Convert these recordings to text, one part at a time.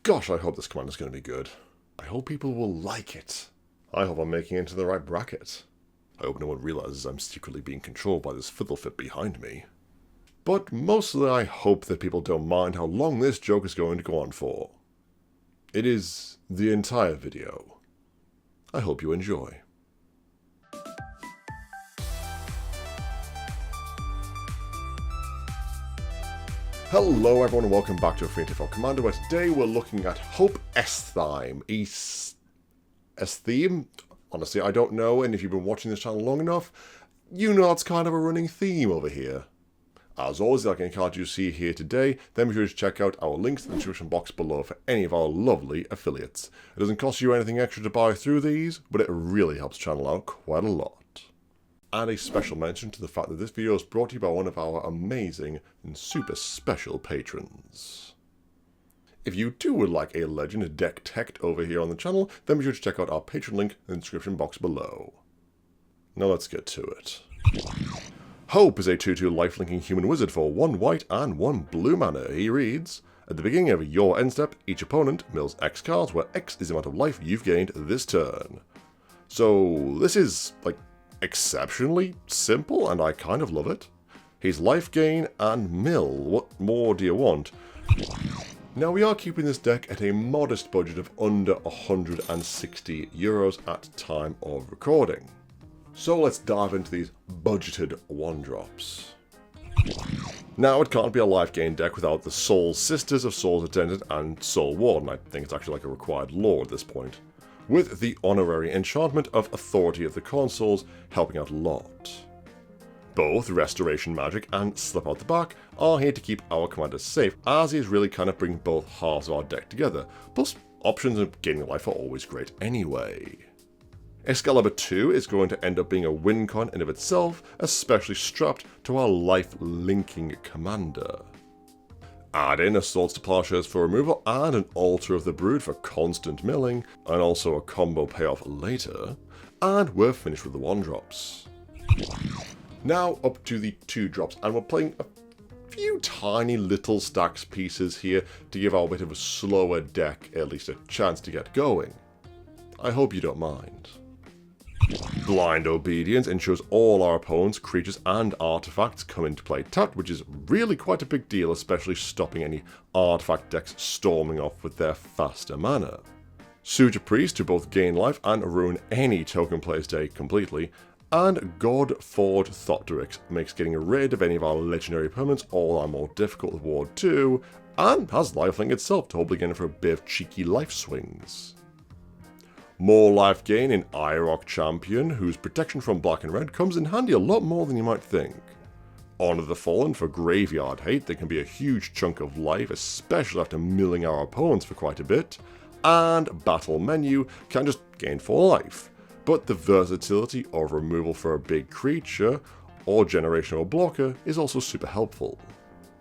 Gosh, I hope this command is going to be good. I hope people will like it. I hope I'm making it into the right bracket. I hope no one realizes I'm secretly being controlled by this fiddlefit behind me. But mostly I hope that people don't mind how long this joke is going to go on for. It is the entire video. I hope you enjoy. Hello everyone and welcome back to Affinity for Commander, where today we're looking at Hope Estheim. Estheim? Honestly, I don't know, and if you've been watching this channel long enough, you know it's kind of a running theme over here. As always, like any card you see here today, then be sure to check out our links in the description box below for any of our lovely affiliates. It doesn't cost you anything extra to buy through these, but it really helps the channel out quite a lot. And a special mention to the fact that this video is brought to you by one of our amazing and super special patrons. If you too would like a legend deck teched over here on the channel, then be sure to check out our Patreon link in the description box below. Now let's get to it. Hope is a 2/2 life-linking human wizard for 1 white and 1 blue mana. He reads, at the beginning of your end step, each opponent mills X cards, where X is the amount of life you've gained this turn. So this is, like, exceptionally simple, and I kind of love it. He's life gain and mill. What more do you want? Now we are keeping this deck at a modest budget of under €160 at time of recording. So let's dive into these budgeted 1-drops. Now it can't be a life gain deck without the Soul Sisters of Soul's Attendant and Soul Warden. I think it's actually like a required lore at this point, with the honorary enchantment of Authority of the Consuls helping out a lot. Both Restoration Magic and Slip Out the Back are here to keep our commander safe, as he is really kind of bringing both halves of our deck together, plus options of gaining life are always great anyway. Excalibur 2 is going to end up being a win con in of itself, especially strapped to our life-linking commander. Add in Assaults to Plowshares for removal and an Altar of the Brood for constant milling, and also a combo payoff later, and we're finished with the 1-drops. Now up to the 2-drops, and we're playing a few tiny little stacks pieces here to give our bit of a slower deck at least a chance to get going. I hope you don't mind. Blind Obedience ensures all our opponents' creatures and artifacts come into play tapped, which is really quite a big deal, especially stopping any artifact decks storming off with their faster mana. Suture Priest to both gain life and ruin any token player's day completely, and God-Forged Thopterix makes getting rid of any of our legendary permanents all our more difficult with Ward 2, and has lifelink itself to hopefully get in for a bit of cheeky life swings. More life gain in IROC Champion, whose protection from black and red comes in handy a lot more than you might think. Honor the Fallen for Graveyard Hate, that can be a huge chunk of life, especially after milling our opponents for quite a bit. And Battle Menu can just gain 4 life, but the versatility of removal for a big creature or generational blocker is also super helpful.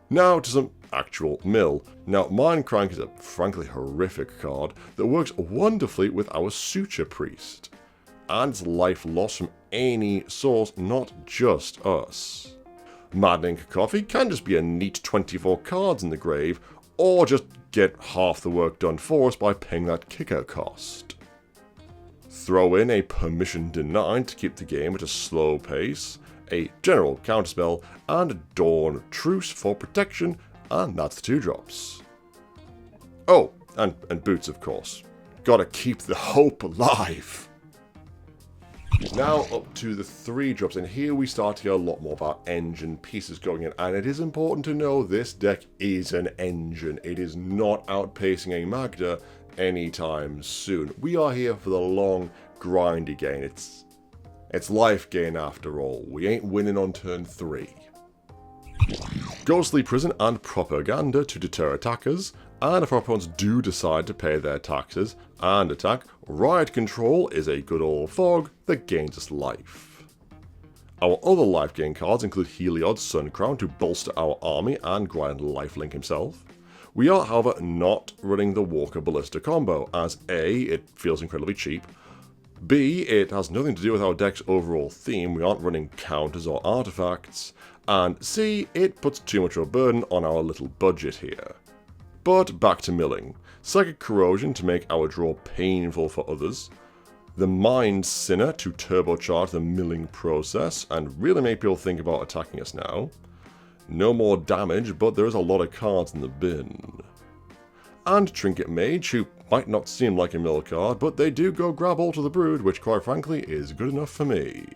Now to some actual mill. Now Mindcrank is a frankly horrific card that works wonderfully with our Suture Priest, and it's life loss from any source, not just us. Maddening Cacophony can just be a neat 24 cards in the grave, or just get half the work done for us by paying that kicker cost. Throw in a Permission Denied to keep the game at a slow pace, a general counterspell, and a Dawn Truce for protection, and that's the 2-drops. Oh, and boots, of course. Gotta keep the hope alive. Now up to the 3-drops, and here we start to hear a lot more about engine pieces going in, and it is important to know this deck is an engine. It is not outpacing a Magda anytime soon. We are here for the long, grindy game. It's life gain after all. We ain't winning on turn 3. Ghostly Prison and Propaganda to deter attackers, and if our opponents do decide to pay their taxes and attack, Riot Control is a good old fog that gains us life. Our other life gain cards include Heliod's Sun Crown to bolster our army and grind lifelink himself. We are, however, not running the Walker Ballista combo, as A, it feels incredibly cheap, B, it has nothing to do with our deck's overall theme, we aren't running counters or artifacts, and C, it puts too much of a burden on our little budget here. But back to milling. Psychic Corrosion to make our draw painful for others, the Mind Sinner to turbocharge the milling process and really make people think about attacking us now. No more damage, but there is a lot of cards in the bin. And Trinket Mage, who might not seem like a mill card, but they do go grab Alter the Brood, which quite frankly is good enough for me.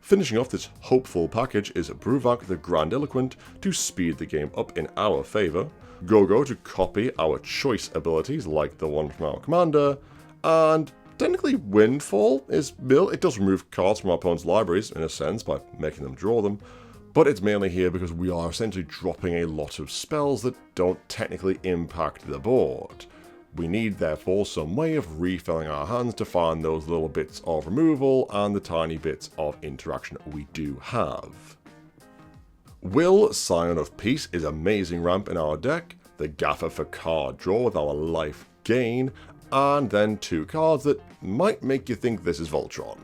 Finishing off this hopeful package is Bruvak the Grandiloquent to speed the game up in our favour, Go-Go to copy our choice abilities like the one from our commander, and technically Windfall is mill. It does remove cards from our opponent's libraries in a sense by making them draw them, but it's mainly here because we are essentially dropping a lot of spells that don't technically impact the board. We need therefore some way of refilling our hands to find those little bits of removal and the tiny bits of interaction we do have. Will, Scion of Peace, is amazing ramp in our deck, the Gaffer for card draw with our life gain, and then 2 cards that might make you think this is Voltron.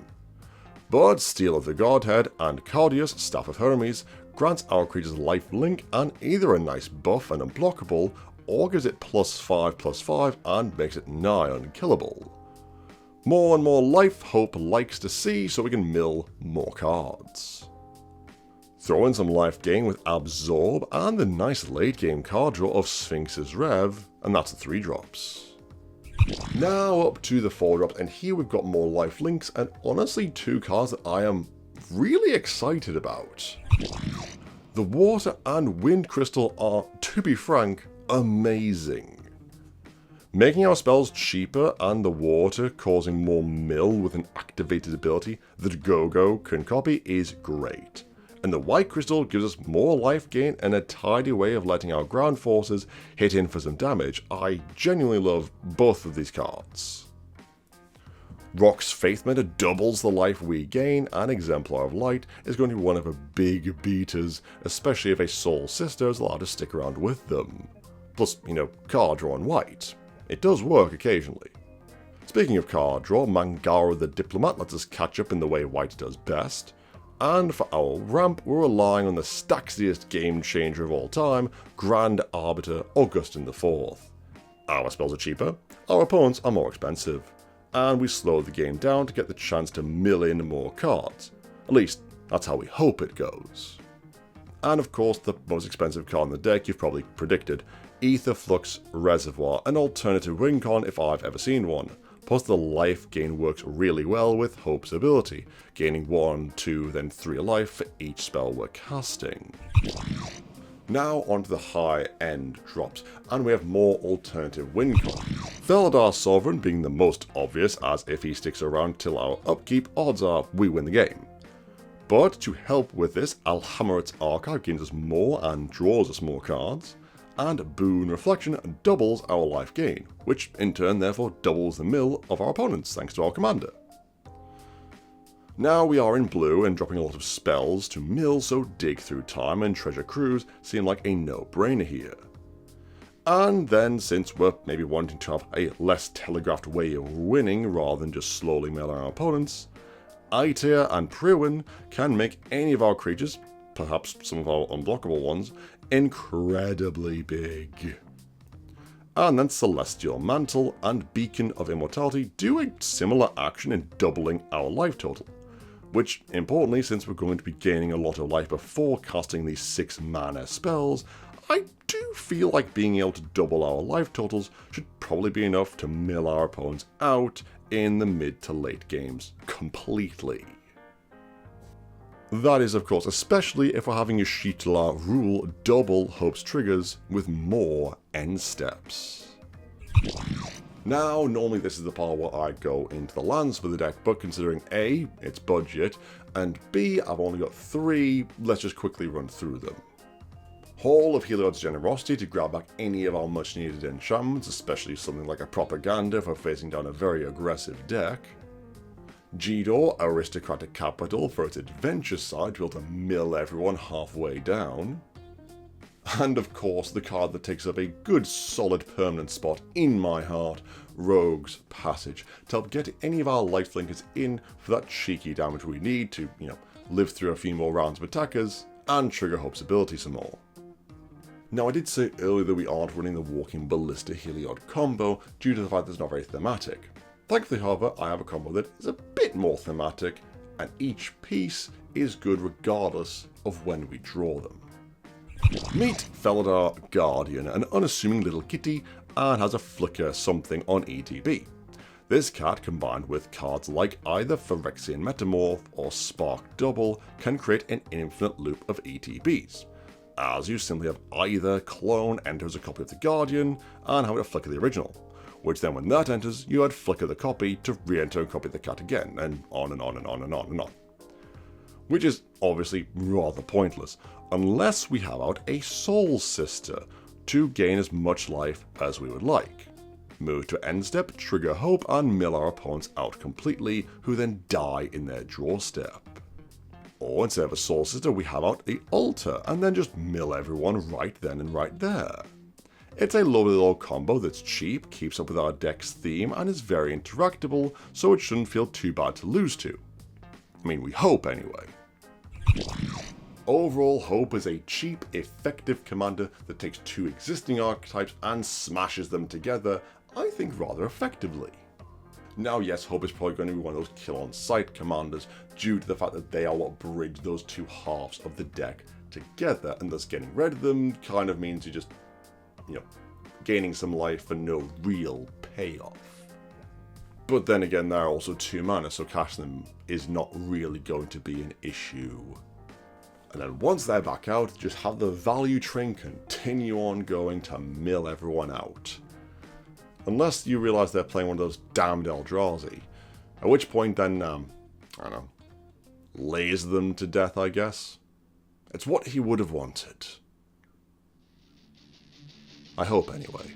But Steel of the Godhead and Cardius, Staff of Hermes, grants our creatures life link and either a nice buff and unblockable, or gives it +5/+5 and makes it nigh unkillable. More and more life Hope likes to see so we can mill more cards. Throw in some life gain with Absorb and the nice late game card draw of Sphinx's Rev, and that's the 3 drops. Now up to the 4 drops, and here we've got more life links and honestly 2 cards that I am really excited about. The Water and Wind Crystal are, to be frank, amazing. Making our spells cheaper and the water causing more mill with an activated ability that Go-Go can copy is great. And the White Crystal gives us more life gain and a tidy way of letting our ground forces hit in for some damage. I genuinely love both of these cards. Rock's Faithmender doubles the life we gain, and Exemplar of Light is going to be one of the big beaters, especially if a Soul Sister is allowed to stick around with them. Plus, card draw on white. It does work occasionally. Speaking of card draw, Mangara the Diplomat lets us catch up in the way white does best. And for our ramp, we're relying on the staxiest game changer of all time, Grand Arbiter Augustin IV. Our spells are cheaper, our opponents are more expensive, and we slow the game down to get the chance to mill in more cards. At least, that's how we hope it goes. And of course, the most expensive card in the deck you've probably predicted, Aetherflux Reservoir, an alternative win con if I've ever seen one. Plus the life gain works really well with Hope's ability, gaining 1, 2, then 3 life for each spell we're casting. Now onto the high-end drops, and we have more alternative win con. Veladar Sovereign being the most obvious, as if he sticks around till our upkeep, odds are we win the game. But to help with this, Alhammarit's Archive gains us more and draws us more cards, and Boon Reflection doubles our life gain, which in turn therefore doubles the mill of our opponents thanks to our commander. Now we are in blue and dropping a lot of spells to mill, so Dig Through Time and Treasure Cruise seem like a no-brainer here. And then, since we're maybe wanting to have a less telegraphed way of winning rather than just slowly milling our opponents, Aetir and Priwen can make any of our creatures, perhaps some of our unblockable ones, incredibly big. And then Celestial Mantle and Beacon of Immortality do a similar action in doubling our life total. Which, importantly, since we're going to be gaining a lot of life before casting these 6 mana spells, I do feel like being able to double our life totals should probably be enough to mill our opponents out in the mid to late games completely. That is, of course, especially if we're having a Shitla rule double Hope's triggers with more end steps. Now, normally this is the part where I go into the lands for the deck, but considering A, it's budget, and B, I've only got 3, let's just quickly run through them. Hall of Heliod's Generosity to grab back any of our much needed enchantments, especially something like a Propaganda if we're facing down a very aggressive deck. Jidor, Aristocratic Capital for its adventure side to be able to mill everyone halfway down. And of course, the card that takes up a good solid permanent spot in my heart, Rogue's Passage, to help get any of our lifelinkers in for that cheeky damage we need to, live through a few more rounds of attackers and trigger Hope's ability some more. Now I did say earlier that we aren't running the Walking Ballista Heliod combo due to the fact that it's not very thematic. Thankfully, however, I have a combo that is a bit more thematic, and each piece is good regardless of when we draw them. Meet Felidar Guardian, an unassuming little kitty, and has a flicker something on ETB. This cat, combined with cards like either Phyrexian Metamorph or Spark Double, can create an infinite loop of ETBs, as you simply have either clone enters a copy of the Guardian and have it flicker the original, which then when that enters, you add flicker the copy to re-enter and copy the cat again, and on and on and on and on and on. Which is obviously rather pointless, unless we have out a Soul Sister to gain as much life as we would like. Move to end step, trigger Hope, and mill our opponents out completely, who then die in their draw step. Or instead of a Soul Sister, we have out the Altar, and then just mill everyone right then and right there. It's a lovely little combo that's cheap, keeps up with our deck's theme, and is very interactable, so it shouldn't feel too bad to lose to. I mean, we hope anyway. Overall, Hope is a cheap, effective commander that takes two existing archetypes and smashes them together, I think rather effectively. Now yes, Hope is probably going to be one of those kill-on-sight commanders due to the fact that they are what bridge those two halves of the deck together, and thus getting rid of them kind of means you just, gaining some life for no real payoff. But then again, they're also 2 mana, so casting them is not really going to be an issue. And then once they're back out, just have the value train continue on going to mill everyone out. Unless you realise they're playing one of those damned Eldrazi, at which point then, I don't know, laser them to death, I guess. It's what he would have wanted. I hope anyway.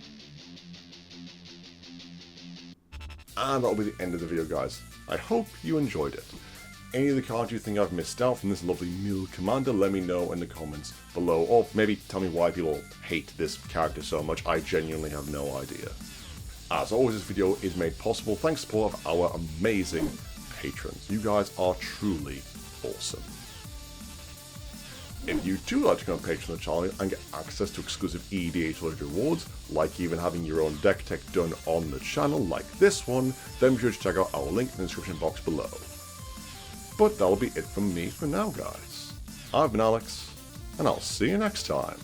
And that'll be the end of the video, guys. I hope you enjoyed it. Any of the cards you think I've missed out from this lovely mill commander, let me know in the comments below, or maybe tell me why people hate this character so much. I genuinely have no idea. As always, this video is made possible thanks to the support of our amazing patrons. You guys are truly awesome. If you do like to become a patron of the channel and get access to exclusive EDH related rewards, like even having your own deck tech done on the channel like this one, then be sure to check out our link in the description box below. But that'll be it from me for now, guys. I've been Alex, and I'll see you next time.